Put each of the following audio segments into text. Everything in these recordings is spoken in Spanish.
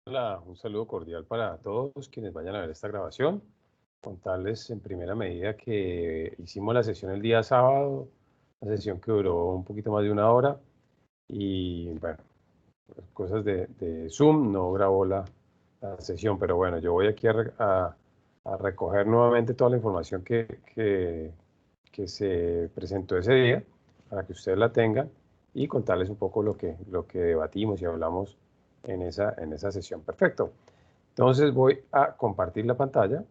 Hola, un saludo cordial para todos quienes vayan a ver esta grabación. Contarles en primera medida que hicimos la sesión el día sábado, una sesión que duró un poquito más de una hora y bueno, cosas de Zoom, no grabó la sesión, pero bueno, yo voy aquí a recoger nuevamente toda la información que se presentó ese día para que ustedes la tengan y contarles un poco lo que debatimos y hablamos en esa sesión. Perfecto. Entonces voy a compartir la pantalla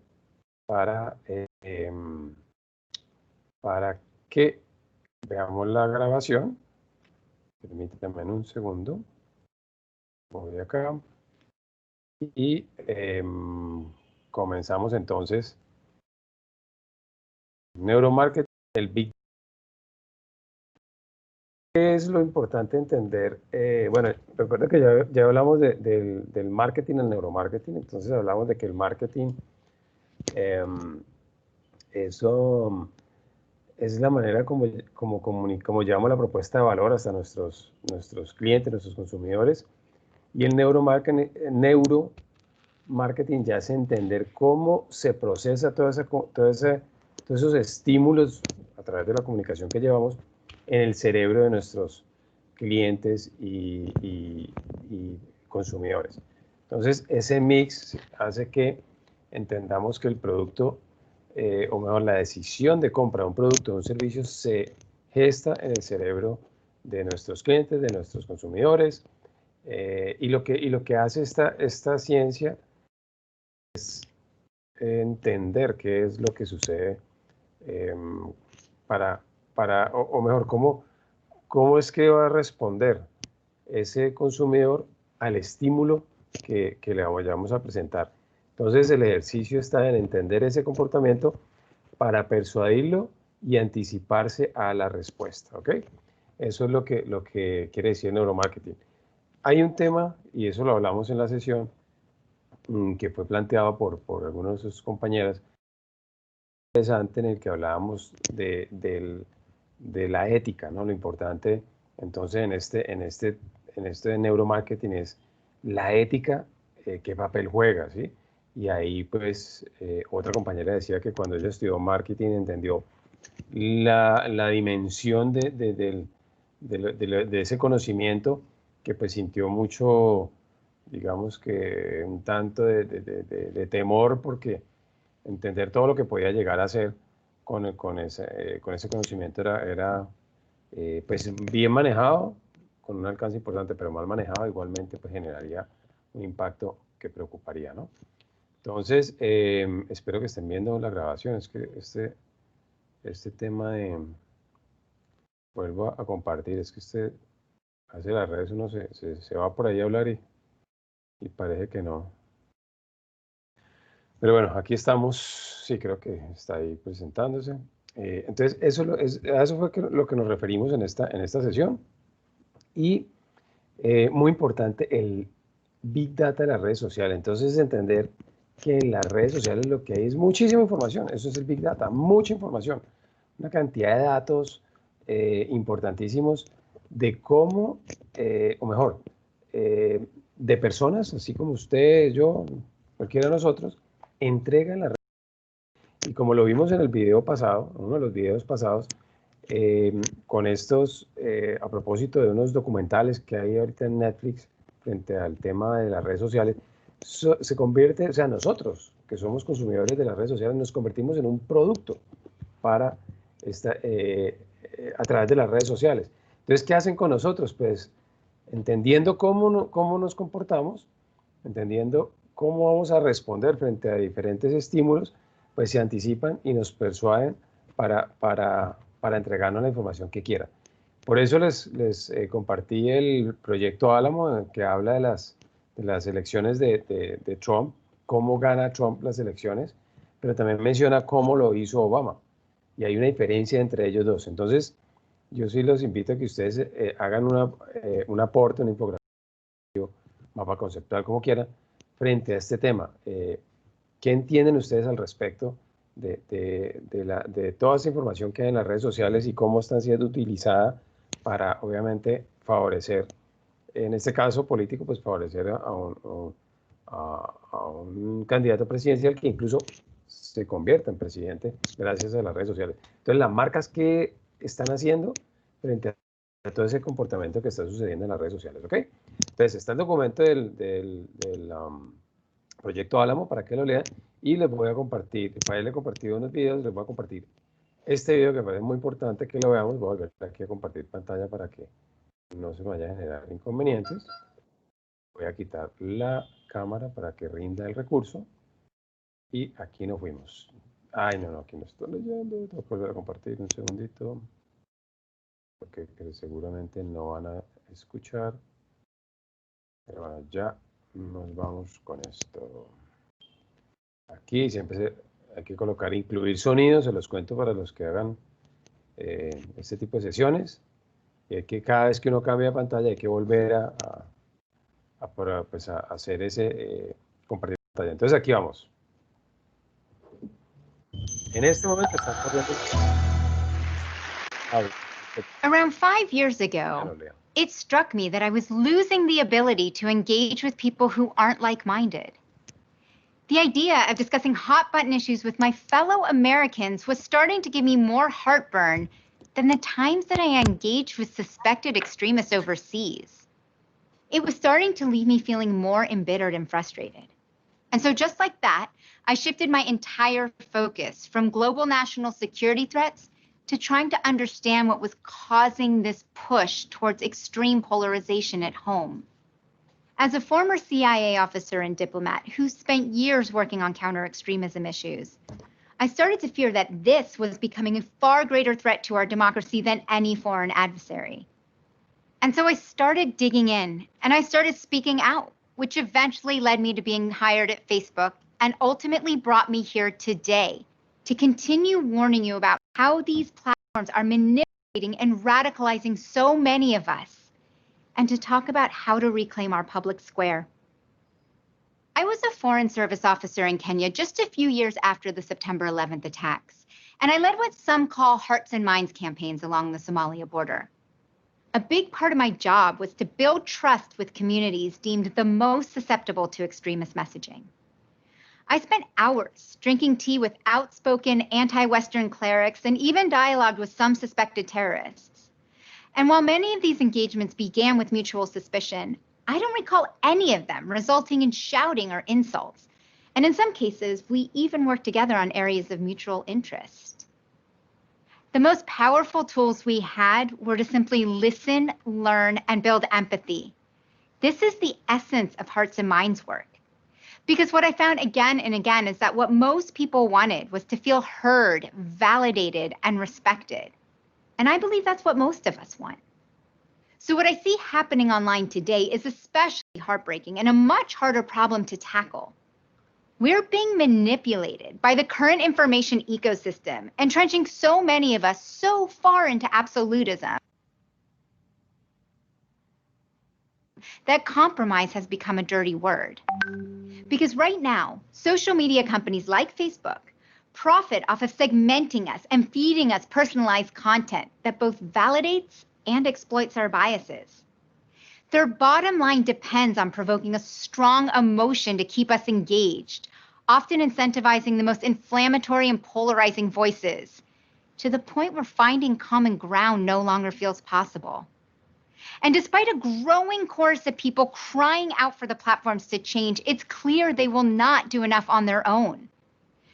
para, para que veamos la grabación. Permítanme un segundo. Voy acá y comenzamos entonces. Neuromarketing, el Big. ¿Qué es lo importante entender? Bueno, recuerda que ya hablamos del marketing, el neuromarketing, entonces hablamos de que el marketing, eso es la manera como llevamos la propuesta de valor hasta nuestros clientes, nuestros consumidores. Y el neuromarketing ya es entender cómo se procesa todos esos estímulos a través de la comunicación que llevamos en el cerebro de nuestros clientes y consumidores. Entonces, ese mix hace que entendamos que el producto, o mejor, la decisión de compra de un producto o un servicio se gesta en el cerebro de nuestros clientes, de nuestros consumidores, y lo que hace esta ciencia es entender qué es lo que sucede, eh, o mejor, cómo es que va a responder ese consumidor al estímulo que le vayamos a presentar. Entonces el ejercicio está en entender ese comportamiento para persuadirlo y anticiparse a la respuesta, ¿ok? Eso es lo que quiere decir neuromarketing. Hay un tema, y eso lo hablamos en la sesión, que fue planteado por algunos de sus compañeras, interesante, en el que hablábamos de la ética, ¿no? Lo importante, entonces, en este neuromarketing es la ética, qué papel juega, ¿sí? Y ahí, pues, otra compañera decía que cuando ella estudió marketing entendió la dimensión de ese conocimiento, que pues sintió mucho, digamos que un tanto de temor, porque entender todo lo que podía llegar a hacer con ese conocimiento era pues bien manejado, con un alcance importante, pero mal manejado igualmente pues generaría un impacto que preocuparía, ¿no? Entonces, espero que estén viendo la grabación. Es que este tema vuelvo a compartir, es que hace las redes, uno se va por ahí a hablar y parece que no. Pero bueno, aquí estamos, sí, creo que está ahí presentándose. Entonces, a eso fue lo que nos referimos en esta sesión. Y muy importante, el Big Data de las redes sociales. Entonces, entender que en las redes sociales lo que hay es muchísima información. Eso es el Big Data, mucha información. Una cantidad de datos importantísimos de cómo, o mejor, de personas, así como usted, yo, cualquiera de nosotros, entregan la red. Y como lo vimos en el video pasado, uno de los videos pasados, con a propósito de unos documentales que hay ahorita en Netflix frente al tema de las redes sociales, se convierte, o sea, nosotros, que somos consumidores de las redes sociales, nos convertimos en un producto para a través de las redes sociales. Entonces, ¿qué hacen con nosotros? Pues entendiendo cómo nos comportamos, entendiendo cómo vamos a responder frente a diferentes estímulos, pues se anticipan y nos persuaden para entregarnos la información que quieran. Por eso les compartí el proyecto Álamo, que habla de las elecciones de Trump, cómo gana Trump las elecciones, pero también menciona cómo lo hizo Obama. Y hay una diferencia entre ellos dos. Entonces, yo sí los invito a que ustedes hagan un aporte, una infografía, mapa conceptual, como quieran, frente a este tema. ¿Qué entienden ustedes al respecto de toda esa información que hay en las redes sociales y cómo están siendo utilizada para, obviamente, favorecer, en este caso político, pues favorecer a un candidato presidencial que incluso se convierta en presidente gracias a las redes sociales. Entonces, las marcas que están haciendo frente a todo ese comportamiento que está sucediendo en las redes sociales, ¿ok? Entonces, está el documento del proyecto Álamo para que lo lean y les voy a compartir, para él he compartido unos videos, les voy a compartir este video que me parece muy importante que lo veamos. Voy a volver aquí a compartir pantalla para que no se vaya a generar inconvenientes. Voy a quitar la cámara para que rinda el recurso. Y aquí nos fuimos. Ay, no, aquí no estoy leyendo. Tengo que volver a compartir un segundito. Porque seguramente no van a escuchar. Pero bueno, ya nos vamos con esto. Aquí siempre hay que colocar incluir sonidos. Se los cuento para los que hagan este tipo de sesiones. Y hay que cada vez que uno cambia de pantalla hay que volver pues a hacer ese compartir pantalla. Entonces aquí vamos. En este momento están corriendo. Around 5 years ago, it struck me that I was losing the ability to engage with people who aren't like-minded. The idea of discussing hot-button issues with my fellow Americans was starting to give me more heartburn than the times that I engaged with suspected extremists overseas. It was starting to leave me feeling more embittered and frustrated. And so just like that, I shifted my entire focus from global national security threats to trying to understand what was causing this push towards extreme polarization at home. As a former CIA officer and diplomat who spent years working on counter-extremism issues, I started to fear that this was becoming a far greater threat to our democracy than any foreign adversary. And so I started digging in, and I started speaking out, which eventually led me to being hired at Facebook and ultimately brought me here today to continue warning you about how these platforms are manipulating and radicalizing so many of us, and to talk about how to reclaim our public square. I was a Foreign Service officer in Kenya just a few years after the September 11th attacks, and I led what some call hearts and minds campaigns along the Somalia border. A big part of my job was to build trust with communities deemed the most susceptible to extremist messaging. I spent hours drinking tea with outspoken anti-Western clerics and even dialogued with some suspected terrorists. And while many of these engagements began with mutual suspicion, I don't recall any of them resulting in shouting or insults. And in some cases, we even worked together on areas of mutual interest. The most powerful tools we had were to simply listen, learn, and build empathy. This is the essence of Hearts and Minds work. Because what I found again and again is that what most people wanted was to feel heard, validated, and respected. And I believe that's what most of us want. So what I see happening online today is especially heartbreaking and a much harder problem to tackle. We're being manipulated by the current information ecosystem, entrenching so many of us so far into absolutism that compromise has become a dirty word. Because right now, social media companies like Facebook profit off of segmenting us and feeding us personalized content that both validates and exploits our biases. Their bottom line depends on provoking a strong emotion to keep us engaged, often incentivizing the most inflammatory and polarizing voices, to the point where finding common ground no longer feels possible. And despite a growing chorus of people crying out for the platforms to change, it's clear they will not do enough on their own.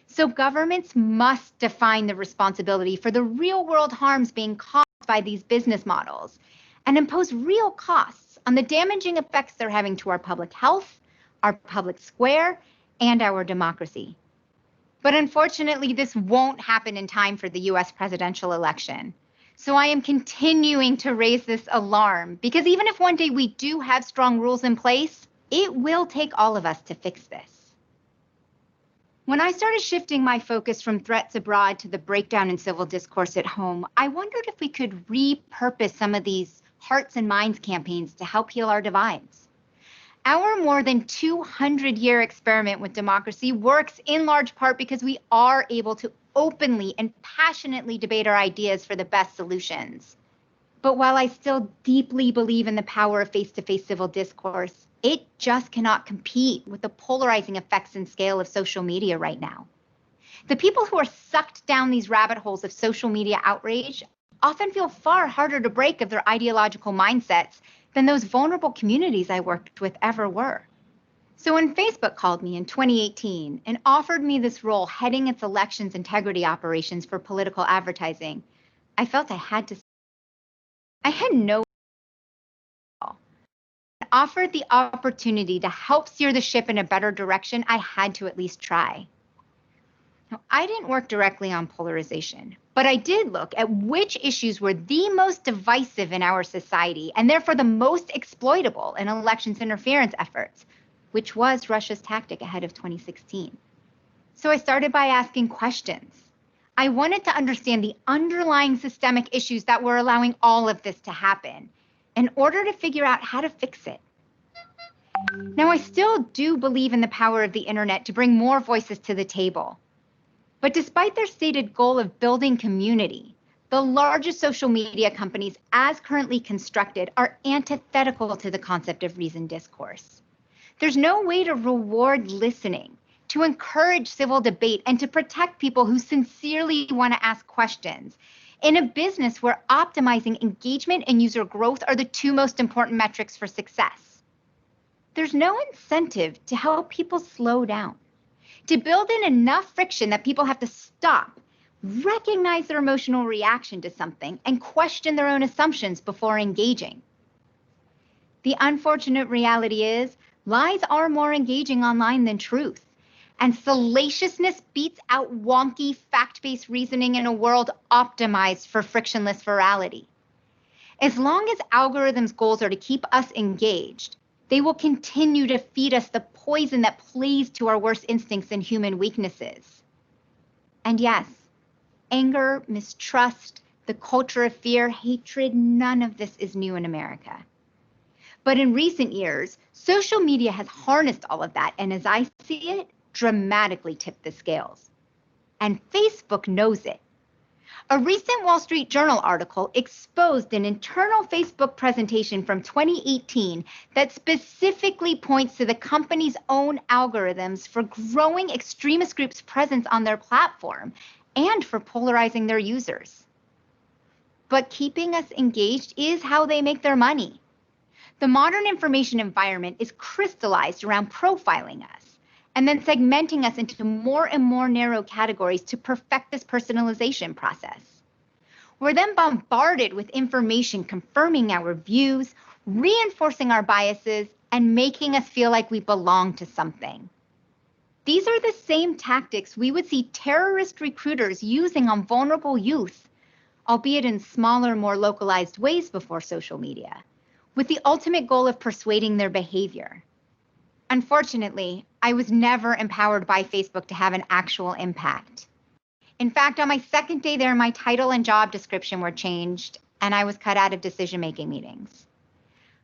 So governments must define the responsibility for the real-world harms being caused by these business models and impose real costs on the damaging effects they're having to our public health, our public square, and our democracy. But unfortunately, this won't happen in time for the US presidential election. So I am continuing to raise this alarm because even if one day we do have strong rules in place, it will take all of us to fix this. When I started shifting my focus from threats abroad to the breakdown in civil discourse at home, I wondered if we could repurpose some of these Hearts and Minds campaigns to help heal our divides. Our more than 200-year experiment with democracy works in large part because we are able to openly and passionately debate our ideas for the best solutions. But while I still deeply believe in the power of face-to-face civil discourse, it just cannot compete with the polarizing effects and scale of social media right now. The people who are sucked down these rabbit holes of social media outrage often feel far harder to break of their ideological mindsets than those vulnerable communities I worked with ever were. So when Facebook called me in 2018 and offered me this role heading its elections integrity operations for political advertising, I felt I had to. I had no offered the opportunity to help steer the ship in a better direction. I had to at least try. Now, I didn't work directly on polarization, but I did look at which issues were the most divisive in our society and therefore the most exploitable in elections interference efforts, which was Russia's tactic ahead of 2016. So I started by asking questions. I wanted to understand the underlying systemic issues that were allowing all of this to happen in order to figure out how to fix it. Now, I still do believe in the power of the internet to bring more voices to the table. But despite their stated goal of building community, the largest social media companies, as currently constructed, are antithetical to the concept of reasoned discourse. There's no way to reward listening, to encourage civil debate, and to protect people who sincerely want to ask questions in a business where optimizing engagement and user growth are the two most important metrics for success. There's no incentive to help people slow down, to build in enough friction that people have to stop, recognize their emotional reaction to something, and question their own assumptions before engaging. The unfortunate reality is, lies are more engaging online than truth, and salaciousness beats out wonky, fact-based reasoning in a world optimized for frictionless virality. As long as algorithms' goals are to keep us engaged, they will continue to feed us the poison that plays to our worst instincts and human weaknesses. And yes, anger, mistrust, the culture of fear, hatred, none of this is new in America. But in recent years, social media has harnessed all of that, and as I see it, dramatically tipped the scales. And Facebook knows it. A recent Wall Street Journal article exposed an internal Facebook presentation from 2018 that specifically points to the company's own algorithms for growing extremist groups' presence on their platform and for polarizing their users. But keeping us engaged is how they make their money. The modern information environment is crystallized around profiling us and then segmenting us into more and more narrow categories to perfect this personalization process. We're then bombarded with information confirming our views, reinforcing our biases, and making us feel like we belong to something. These are the same tactics we would see terrorist recruiters using on vulnerable youth, albeit in smaller, more localized ways before social media, with the ultimate goal of persuading their behavior. Unfortunately, I was never empowered by Facebook to have an actual impact. In fact, on my second day there, my title and job description were changed, and I was cut out of decision-making meetings.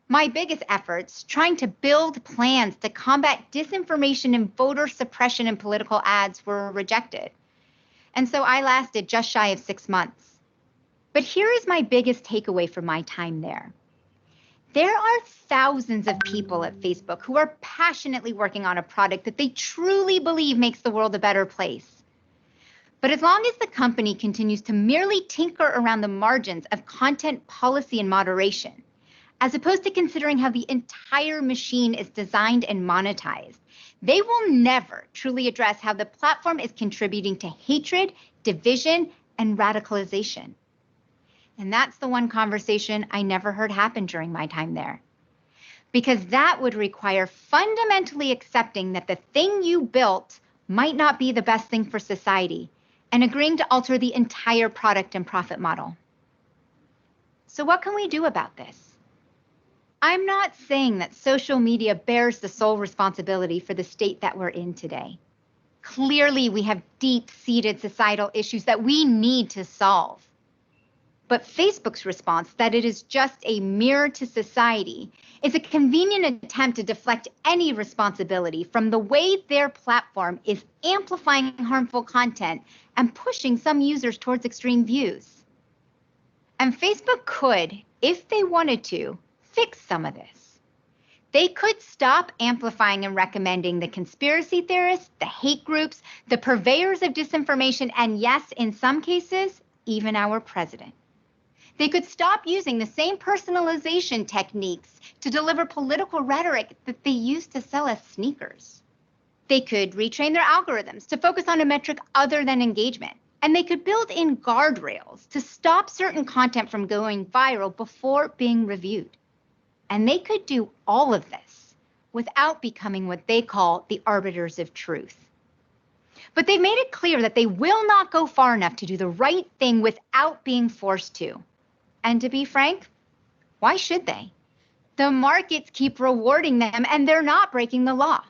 My biggest efforts, trying to build plans to combat disinformation and voter suppression in political ads, were rejected. And so I lasted just shy of 6 months. But here is my biggest takeaway from my time there. There are thousands of people at Facebook who are passionately working on a product that they truly believe makes the world a better place. But as long as the company continues to merely tinker around the margins of content policy and moderation, as opposed to considering how the entire machine is designed and monetized, they will never truly address how the platform is contributing to hatred, division, and radicalization. And that's the one conversation I never heard happen during my time there. Because that would require fundamentally accepting that the thing you built might not be the best thing for society, and agreeing to alter the entire product and profit model. So what can we do about this? I'm not saying that social media bears the sole responsibility for the state that we're in today. Clearly, we have deep-seated societal issues that we need to solve. But Facebook's response that it is just a mirror to society is a convenient attempt to deflect any responsibility from the way their platform is amplifying harmful content and pushing some users towards extreme views. And Facebook could, if they wanted to, fix some of this. They could stop amplifying and recommending the conspiracy theorists, the hate groups, the purveyors of disinformation, and yes, in some cases, even our president. They could stop using the same personalization techniques to deliver political rhetoric that they used to sell us sneakers. They could retrain their algorithms to focus on a metric other than engagement. And they could build in guardrails to stop certain content from going viral before being reviewed. And they could do all of this without becoming what they call the arbiters of truth. But they've made it clear that they will not go far enough to do the right thing without being forced to. And to be frank, why should they? The markets keep rewarding them and they're not breaking the law.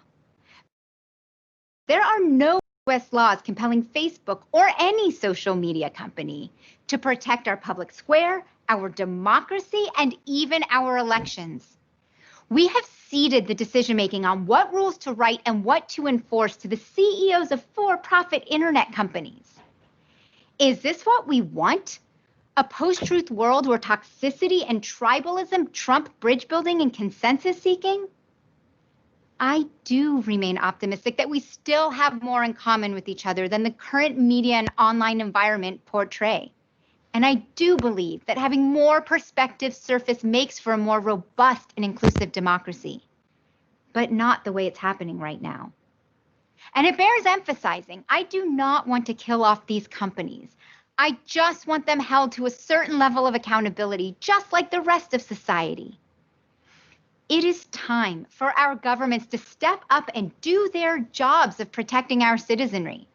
There are no US laws compelling Facebook or any social media company to protect our public square, our democracy, and even our elections. We have ceded the decision-making on what rules to write and what to enforce to the CEOs of for-profit internet companies. Is this what we want? A post-truth world where toxicity and tribalism trump bridge building and consensus seeking? I do remain optimistic that we still have more in common with each other than the current media and online environment portray. And I do believe that having more perspectives surface makes for a more robust and inclusive democracy, but not the way it's happening right now. And it bears emphasizing, I do not want to kill off these companies. I just want them held to a certain level of accountability, just like the rest of society. It is time for our governments to step up and do their jobs of protecting our citizenry.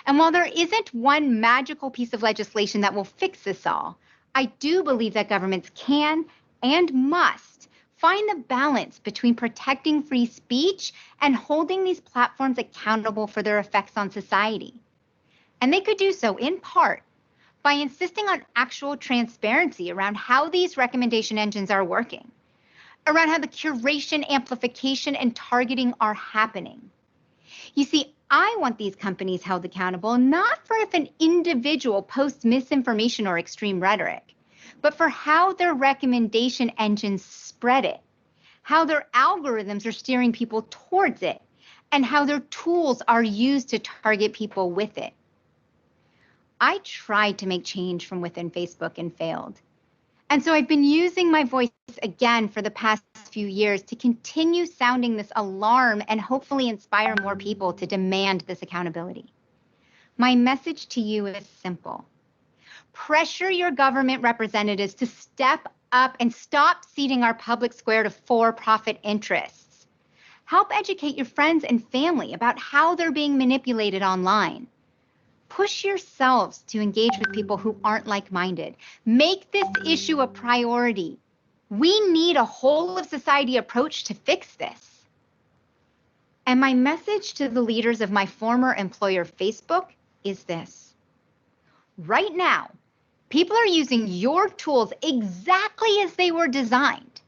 And while there isn't one magical piece of legislation that will fix this all, I do believe that governments can and must find the balance between protecting free speech and holding these platforms accountable for their effects on society. And they could do so in part by insisting on actual transparency around how these recommendation engines are working, around how the curation, amplification, and targeting are happening. You see, I want these companies held accountable not for if an individual posts misinformation or extreme rhetoric, but for how their recommendation engines spread it, how their algorithms are steering people towards it, and how their tools are used to target people with it. I tried to make change from within Facebook and failed. And so I've been using my voice again for the past few years to continue sounding this alarm and hopefully inspire more people to demand this accountability. My message to you is simple. Pressure your government representatives to step up and stop ceding our public square to for-profit interests. Help educate your friends and family about how they're being manipulated online. Push yourselves to engage with people who aren't like-minded. Make this issue a priority. We need a whole of society approach to fix this. And my message to the leaders of my former employer, Facebook, is this. Right now, people are using your tools exactly as they were designed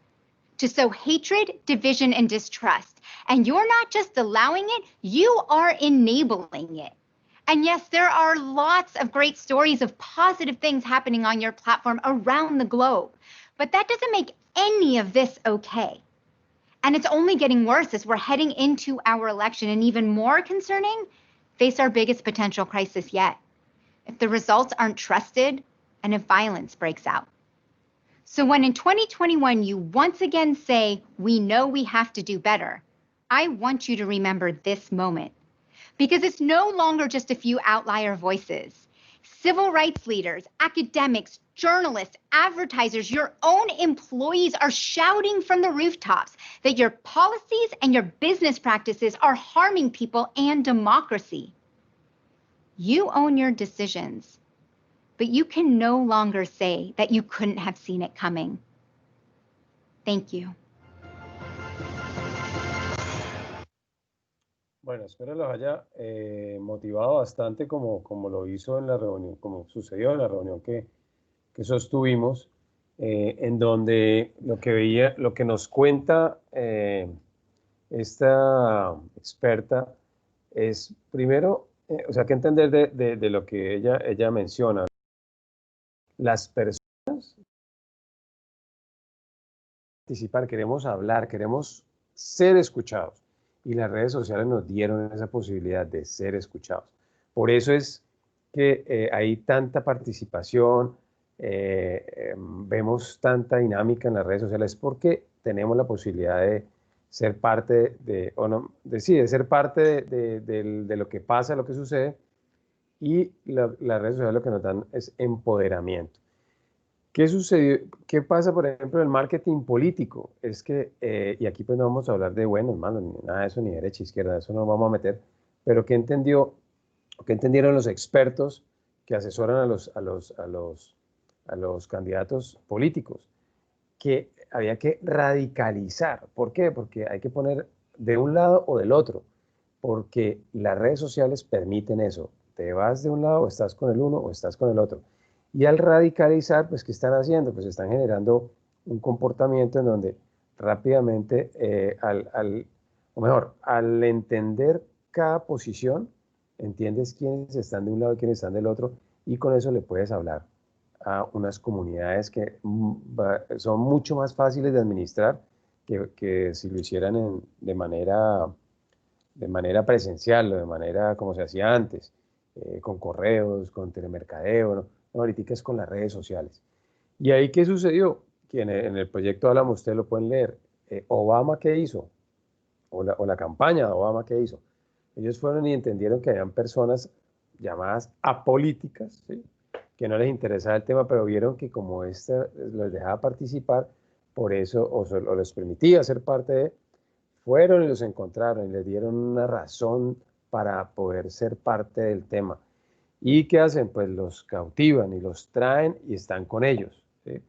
to sow hatred, division, and distrust. And you're not just allowing it, you are enabling it. And yes, there are lots of great stories of positive things happening on your platform around the globe, but that doesn't make any of this okay. And it's only getting worse as we're heading into our election, and even more concerning, face our biggest potential crisis yet. If the results aren't trusted and if violence breaks out. So when in 2021 you once again say, we know we have to do better, I want you to remember this moment. Because it's no longer just a few outlier voices. Civil rights leaders, academics, journalists, advertisers, your own employees are shouting from the rooftops that your policies and your business practices are harming people and democracy. You own your decisions, but you can no longer say that you couldn't have seen it coming. Thank you. Bueno, espero los haya motivado bastante como lo hizo en la reunión, como sucedió en la reunión que sostuvimos, en donde lo que nos cuenta esta experta es, primero, o sea, que entender de lo que ella menciona. Las personas participar, queremos hablar, queremos ser escuchados. Y las redes sociales nos dieron esa posibilidad de ser escuchados. Por eso es que hay tanta participación, vemos tanta dinámica en las redes sociales, porque tenemos la posibilidad de ser parte de ser parte de lo que pasa, lo que sucede, y las redes sociales lo que nos dan es empoderamiento. ¿Qué sucedió? ¿Qué pasa, por ejemplo, en el marketing político? Es que, y aquí pues no vamos a hablar de buenos, malos, ni nada de eso, ni derecha, izquierda, eso no vamos a meter, pero ¿qué entendieron los expertos que asesoran a los candidatos políticos? Que había que radicalizar. ¿Por qué? Porque hay que poner de un lado o del otro, porque las redes sociales permiten eso. Te vas de un lado o estás con el uno o estás con el otro. Y al radicalizar, pues, ¿qué están haciendo? Pues están generando un comportamiento en donde rápidamente, o mejor, al entender cada posición, entiendes quiénes están de un lado y quiénes están del otro, y con eso le puedes hablar a unas comunidades que son mucho más fáciles de administrar que si lo hicieran de manera presencial o de manera como se hacía antes, con correos, con telemercadeo, ¿no? No, ahorita es con las redes sociales. ¿Y ahí qué sucedió? Que en el proyecto Hablamos, ustedes lo pueden leer. Obama, ¿qué hizo? O la campaña de Obama, ¿qué hizo? Ellos fueron y entendieron que habían personas llamadas apolíticas, ¿sí?, que no les interesaba el tema, pero vieron que como los dejaba participar, por eso, o les permitía ser parte de, fueron y los encontraron y les dieron una razón para poder ser parte del tema. ¿Y qué hacen? Pues los cautivan y los traen y están con ellos, ¿sí?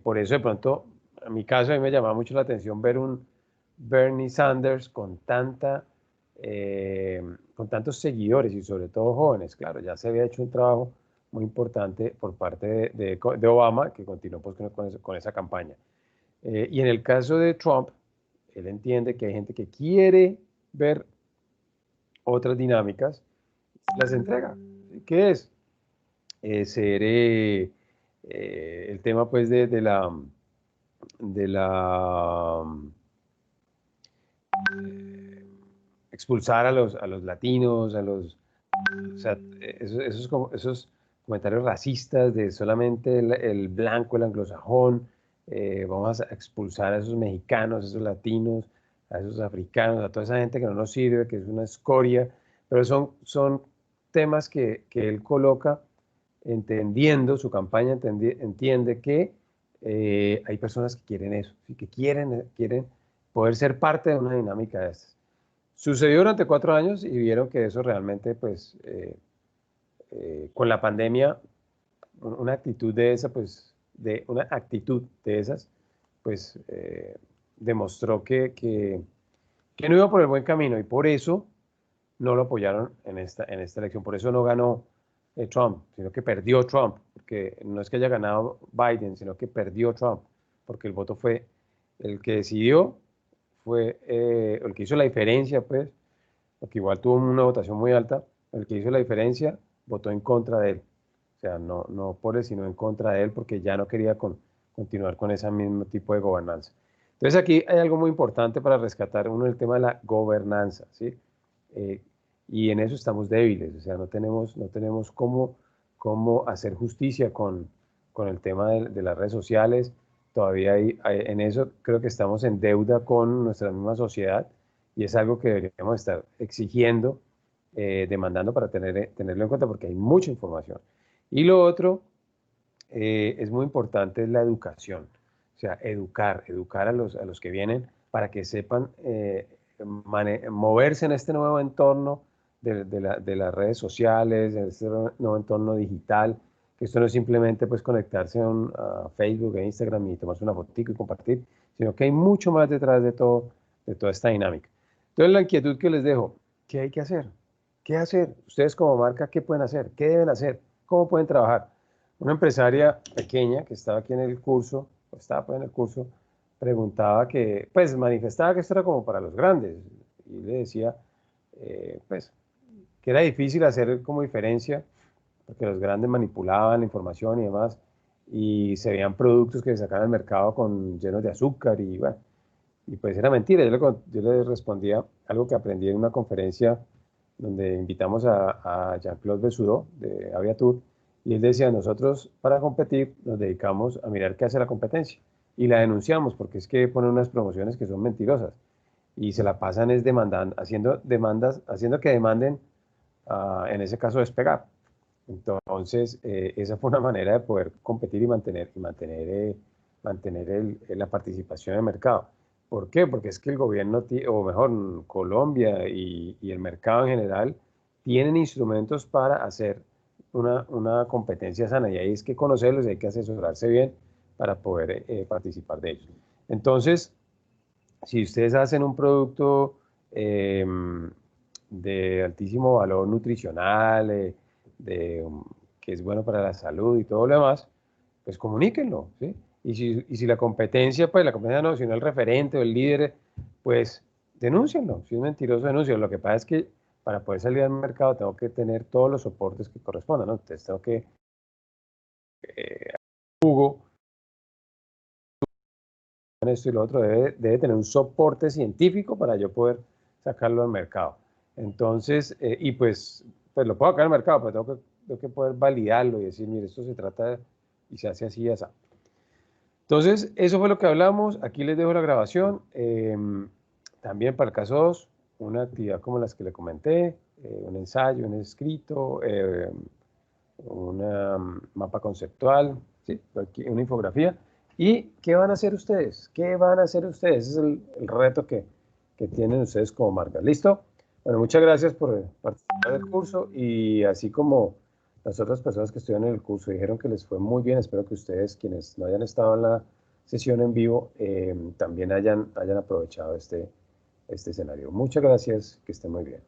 Por eso de pronto, en mi caso, a mí me llamaba mucho la atención ver un Bernie Sanders con tantos seguidores y sobre todo jóvenes. Claro, ya se había hecho un trabajo muy importante por parte de Obama, que continuó pues con esa campaña. Y en el caso de Trump, él entiende que hay gente que quiere ver otras dinámicas, las entrega. ¿Qué es? Ser el tema pues de la expulsar a los latinos, o sea, esos comentarios racistas de solamente el blanco, el anglosajón, vamos a expulsar a esos mexicanos, a esos latinos, a esos africanos, a toda esa gente que no nos sirve, que es una escoria, pero son temas que él coloca entendiendo, su campaña entiende que hay personas que quieren eso, ¿sí?, que quieren poder ser parte de una dinámica de estas. Sucedió durante 4 años y vieron que eso realmente, pues, con la pandemia, una actitud de esas, pues, demostró que no iba por el buen camino, y por eso no lo apoyaron en esta elección. Por eso no ganó Trump, sino que perdió Trump, porque no es que haya ganado Biden, sino que perdió Trump, porque el voto fue el que decidió, fue el que hizo la diferencia, pues, porque igual tuvo una votación muy alta, el que hizo la diferencia votó en contra de él. O sea, no por él, sino en contra de él, porque ya no quería continuar con ese mismo tipo de gobernanza. Entonces aquí hay algo muy importante para rescatar, uno, el tema de la gobernanza, ¿sí? Y en eso estamos débiles, o sea, no tenemos cómo hacer justicia con el tema de las redes sociales. Todavía en eso creo que estamos en deuda con nuestra misma sociedad, y es algo que deberíamos estar exigiendo, demandando para tenerlo en cuenta, porque hay mucha información. Y lo otro es muy importante, es la educación. O sea, educar a los que vienen para que sepan moverse en este nuevo entorno de las redes sociales, en este nuevo entorno digital, que esto no es simplemente pues conectarse a Facebook e Instagram y tomarse una fotito y compartir, sino que hay mucho más detrás de toda esta dinámica. Entonces, la inquietud que les dejo: ¿qué hay que hacer? ¿Qué hacer? Ustedes como marca, ¿qué pueden hacer? ¿Qué deben hacer? ¿Cómo pueden trabajar? Una empresaria pequeña que estaba aquí en el curso, preguntaba pues manifestaba que esto era como para los grandes, y le decía, pues, que era difícil hacer como diferencia, porque los grandes manipulaban la información y demás, y se veían productos que se sacaban al mercado llenos de azúcar y bueno, y pues era mentira. Yo le respondía algo que aprendí en una conferencia donde invitamos a Jean-Claude Besudó de Aviatur, y él decía, nosotros para competir nos dedicamos a mirar qué hace la competencia y la denunciamos porque es que ponen unas promociones que son mentirosas y se la pasan es demandando, haciendo demandas, haciendo que demanden, en ese caso, despegar. Entonces, esa fue una manera de poder competir y mantener la participación en el mercado. ¿Por qué? Porque es que el gobierno, o mejor, Colombia y el mercado en general, tienen instrumentos para hacer una competencia sana, y ahí es que conocerlos y hay que asesorarse bien para poder participar de ellos. Entonces, si ustedes hacen un producto de altísimo valor nutricional, que es bueno para la salud y todo lo demás, pues comuníquenlo, ¿sí? Y si la competencia, pues la competencia no, sino el referente o el líder, pues denúncienlo. Si es mentiroso, denúncienlo. Lo que pasa es que para poder salir al mercado tengo que tener todos los soportes que correspondan, ¿no? Entonces tengo que Hugo, esto y lo otro, debe tener un soporte científico para yo poder sacarlo al mercado. Entonces, y pues lo puedo sacar al mercado, pero tengo que poder validarlo y decir, mire, esto se trata y se hace así y así. Entonces, eso fue lo que hablamos. Aquí les dejo la grabación. También para el caso 2, una actividad como las que le comenté, un ensayo, un escrito, un mapa conceptual, ¿sí? Una infografía. ¿Y qué van a hacer ustedes? ¿Qué van a hacer ustedes? Ese es el reto que tienen ustedes como marca. ¿Listo? Bueno, muchas gracias por participar del curso, y así como las otras personas que estuvieron en el curso dijeron que les fue muy bien, espero que ustedes, quienes no hayan estado en la sesión en vivo, también hayan aprovechado este escenario. Muchas gracias, que estén muy bien.